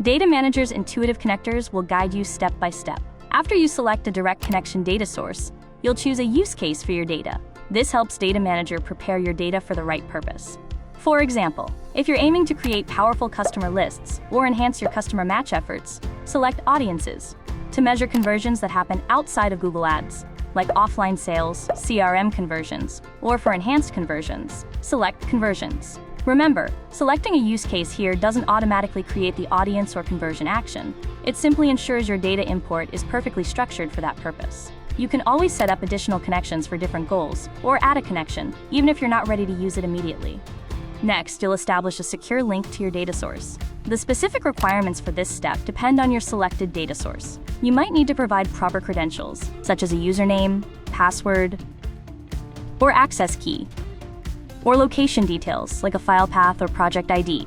Data Manager's intuitive connectors will guide you step by step. After you select a direct connection data source, you'll choose a use case for your data. This helps Data Manager prepare your data for the right purpose. For example, if you're aiming to create powerful customer lists or enhance your customer match efforts, select Audiences. To measure conversions that happen outside of Google Ads, like offline sales, CRM conversions, or for enhanced conversions, select Conversions. Remember, selecting a use case here doesn't automatically create the audience or conversion action. It simply ensures your data import is perfectly structured for that purpose. You can always set up additional connections for different goals, or add a connection, even if you're not ready to use it immediately. Next, you'll establish a secure link to your data source. The specific requirements for this step depend on your selected data source. You might need to provide proper credentials, such as a username, password, or access key, or location details like a file path or project ID.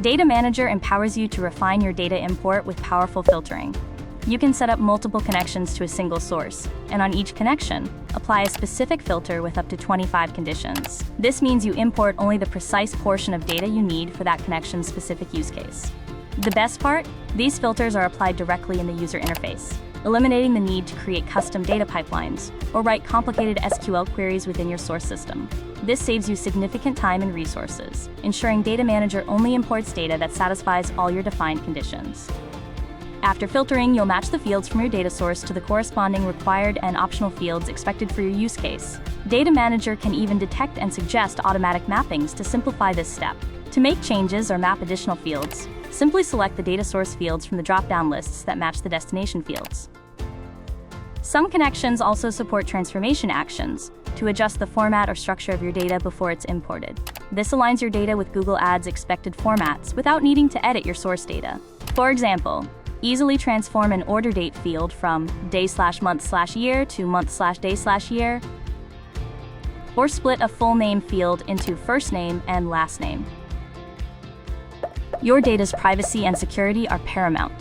Data Manager empowers you to refine your data import with powerful filtering. You can set up multiple connections to a single source, and on each connection, apply a specific filter with up to 25 conditions. This means you import only the precise portion of data you need for that connection's specific use case. The best part? These filters are applied directly in the user interface, eliminating the need to create custom data pipelines or write complicated SQL queries within your source system. This saves you significant time and resources, ensuring Data Manager only imports data that satisfies all your defined conditions. After filtering, you'll match the fields from your data source to the corresponding required and optional fields expected for your use case. Data Manager can even detect and suggest automatic mappings to simplify this step. To make changes or map additional fields, simply select the data source fields from the drop-down lists that match the destination fields. Some connections also support transformation actions to adjust the format or structure of your data before it's imported. This aligns your data with Google Ads' expected formats without needing to edit your source data. For example, easily transform an order date field from day/month/year to month/day/year, or split a full name field into first name and last name. Your data's privacy and security are paramount.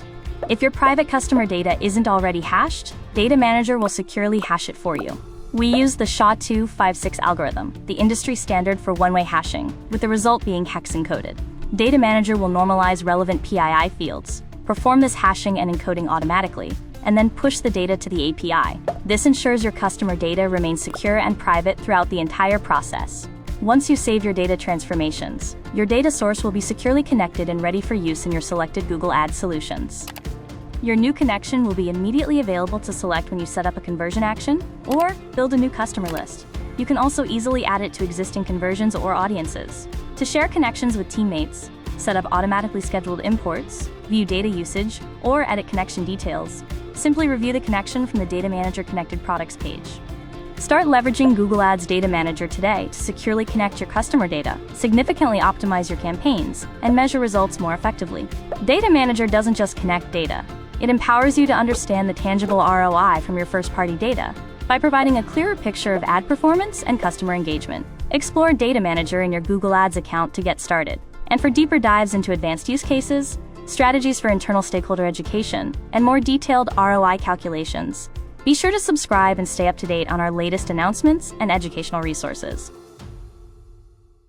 If your private customer data isn't already hashed, Data Manager will securely hash it for you. We use the SHA-256 algorithm, the industry standard for one-way hashing, with the result being hex encoded. Data Manager will normalize relevant PII fields, perform this hashing and encoding automatically, and then push the data to the API. This ensures your customer data remains secure and private throughout the entire process. Once you save your data transformations, your data source will be securely connected and ready for use in your selected Google Ads solutions. Your new connection will be immediately available to select when you set up a conversion action or build a new customer list. You can also easily add it to existing conversions or audiences. To share connections with teammates, set up automatically scheduled imports, view data usage, or edit connection details, simply review the connection from the Data Manager Connected Products page. Start leveraging Google Ads Data Manager today to securely connect your customer data, significantly optimize your campaigns, and measure results more effectively. Data Manager doesn't just connect data. It empowers you to understand the tangible ROI from your first-party data by providing a clearer picture of ad performance and customer engagement. Explore Data Manager in your Google Ads account to get started. And for deeper dives into advanced use cases, strategies for internal stakeholder education, and more detailed ROI calculations, be sure to subscribe and stay up to date on our latest announcements and educational resources.